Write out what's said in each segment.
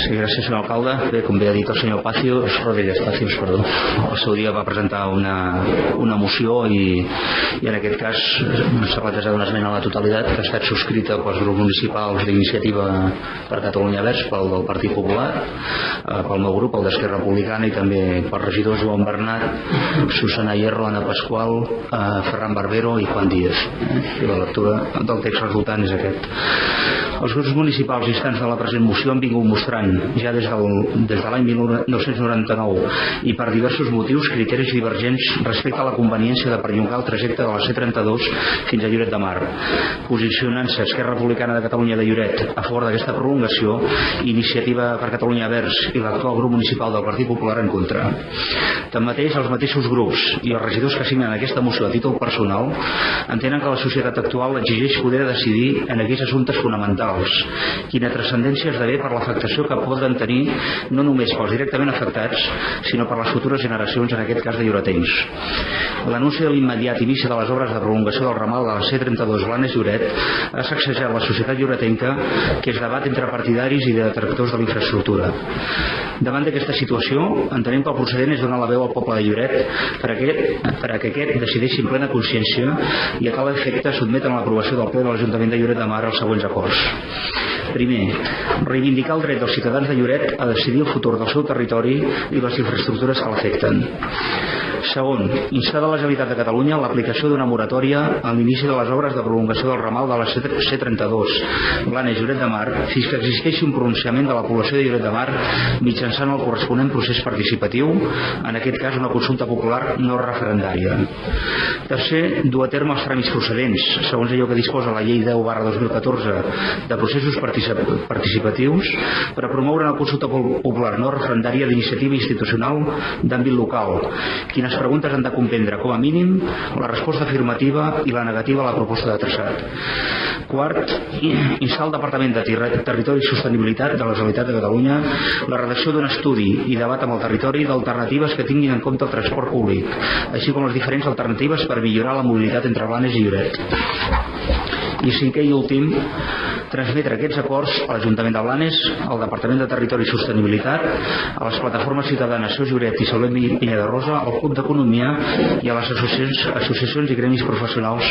Sí, gràcies, senyor alcalde. Bé, com bé ha dit el senyor Rodríguez Pacios, el seu dia va presentar una moció i en aquest cas s'ha plantejat una esmena a la totalitat que ha estat subscrita pels grups municipals d'Iniciativa per Catalunya Verds, pel del Partit Popular, pel meu grup, el d'Esquerra Republicana, i també pels regidors Joan Bernat, Susana Hierro, Ana Pasqual, Ferran Barbero i Juan Díaz. I la lectura del text resultant és aquest. Els grups municipals instants de la present moció han vingut mostrant ja des de l'any 1999 i per diversos motius criteris divergents respecte a la conveniència de perllongar el trajecte de la C32 fins a Lloret de Mar, posicionant-se Esquerra Republicana de Catalunya de Lloret a favor d'aquesta prolongació i Iniciativa per Catalunya Verds i l'actual grup municipal del Partit Popular en contra. Tanmateix, els mateixos grups i els regidors que signen aquesta moció a títol personal entenen que la societat actual exigeix poder decidir en aquells assumptes fonamentals, quina transcendència esdevé per l'afectació que poden tenir no només pels directament afectats, sinó per les futures generacions, en aquest cas de lloretencs. L'anunci de l'immediat inici de les obres de prolongació del ramal de la C32 Blanes-Lloret ha sacsejat la societat lloretenca, que es debat entre partidaris i detractors de la infraestructura. Davant d'aquesta situació, entenem que el procedent és donar la veu al poble de Lloret per a que aquest decideixi en plena consciència i a tal efecte sotmeten a l'aprovació del ple de l'Ajuntament de Lloret de Mar els següents acords. Primer, reivindicar el dret dels ciutadans de Lloret a decidir el futur del seu territori i les infraestructures que l'afecten. Segon, instar de la Generalitat de Catalunya l'aplicació d'una moratòria a l'inici de les obres de prolongació del ramal de la C32 Blanes-Lloret de Mar fins que existeixi un pronunciament de la població de Lloret de Mar mitjançant el corresponent procés participatiu, en aquest cas una consulta popular no referendària. Tercer, dur a terme els tràmits procedents, segons allò que disposa la llei 10/2014 de processos participatius, per a promoure una consulta popular no referendària d'iniciativa institucional d'àmbit local. Quines preguntes han de comprendre, com a mínim, la resposta afirmativa i la negativa a la proposta de traçat. Quart, instar al Departament de Territori i Sostenibilitat de la Generalitat de Catalunya la redacció d'un estudi i debat amb el territori d'alternatives que tinguin en compte el transport públic, així com les diferents alternatives per millorar la mobilitat entre Blanes i Lloret. I cinquè i últim, transmetre aquests acords a l'Ajuntament de Blanes, al Departament de Territori i Sostenibilitat, a les plataformes ciutadanes Sos Lloret i Salvet Peñaderosa, al Club d'Economia i a les associacions i gremis professionals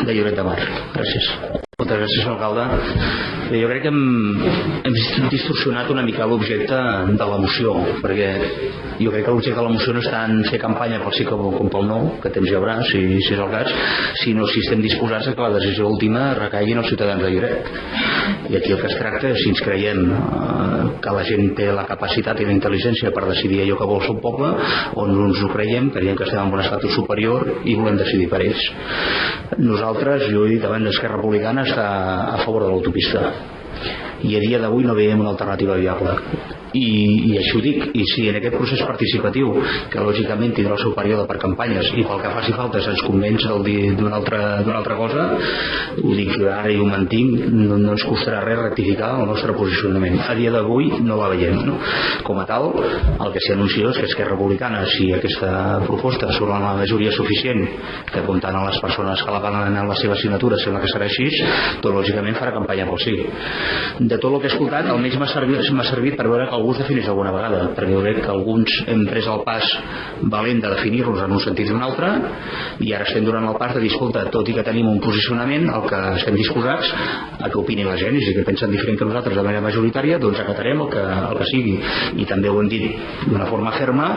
de Lloret de Mar. Gràcies. Moltes gràcies, senyor alcalde. Jo crec que hem distorsionat una mica l'objecte de la moció, perquè jo crec que l'objecte de la moció no és tant fer campanya pel sí com pel no, que temps hi haurà, si és el cas, sinó si estem disposats a que la decisió última recaigui en els ciutadans de Lloret. I aquí el que es tracta és si ens creiem que la gent té la capacitat i la intel·ligència per decidir allò que vol el seu poble, o no ens ho creiem que estem en un estatus superior i volem decidir per ells. Nosaltres, jo he dit abans, Esquerra Republicana està a favor de l'autopista i a dia d'avui no veiem una alternativa viable. I això ho dic, i si en aquest procés participatiu, que lògicament tindrà el seu període per campanyes i pel que faci falta se'ns convenç d'una altra cosa, ho dic ara i ho mantinc, no ens costarà res rectificar el nostre posicionament. A dia d'avui no la veiem, no? Com a tal, el que s'hi anuncia és que Esquerra Republicana, si aquesta proposta surt amb la majoria suficient, que comptant amb les persones que la van en la seva assignatura sembla que serà així, doncs lògicament farà campanya pel sí. De tot el que he escoltat, almenys m'ha servit per veure que algú es defineix alguna vegada, perquè jo crec que alguns hem pres el pas valent de definir-nos en un sentit o un altre, i ara estem donant el pas de dir, escolta, tot i que tenim un posicionament, el que estem disposats a que opini la gent, i si que pensen diferent que nosaltres de manera majoritària, doncs acatarem el que sigui. I també ho hem dit d'una forma ferma,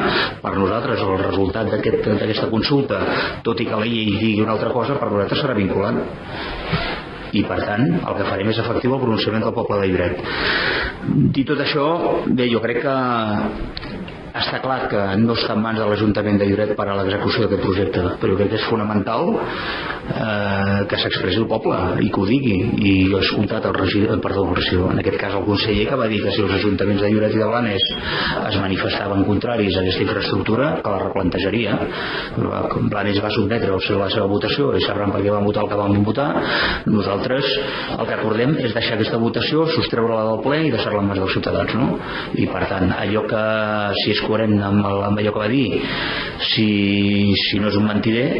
per nosaltres el resultat d'aquesta consulta, tot i que la llei digui una altra cosa, per nosaltres serà vinculant. I per tant el que farem és efectiu el pronunciament del poble de Lloret. Dit tot això, bé, jo crec que està clar que no està en mans de l'Ajuntament de Lloret per a l'execució d'aquest projecte, però jo crec que és fonamental que s'expressi el poble i que ho digui. I jo he escoltat el regidor, en aquest cas el conseller, que va dir que si els ajuntaments de Lloret i de Blanes es manifestaven contraris a aquesta infraestructura, que la replantejaria. Blanes va sotmetre la seva votació i sabran per què van votar el que van votar. Nosaltres el que acordem és deixar aquesta votació, sostreure-la del ple i deixar-la en mans dels ciutadans, no? I per tant, allò que si és coherent amb allò que va dir, si no és un mentider,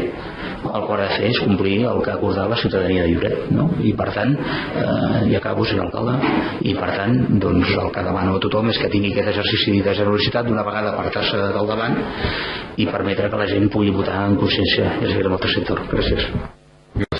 el que ha de fer és complir el que ha acordat la ciutadania de Lloret, no? I per tant, i acabo, senyor alcalde, i per tant, doncs el que demano a tothom és que tingui aquest exercici de generositat, d'una vegada apartar-se del davant i permetre que la gent pugui votar en consciència, és a dir, amb el tercer torn. Gràcies.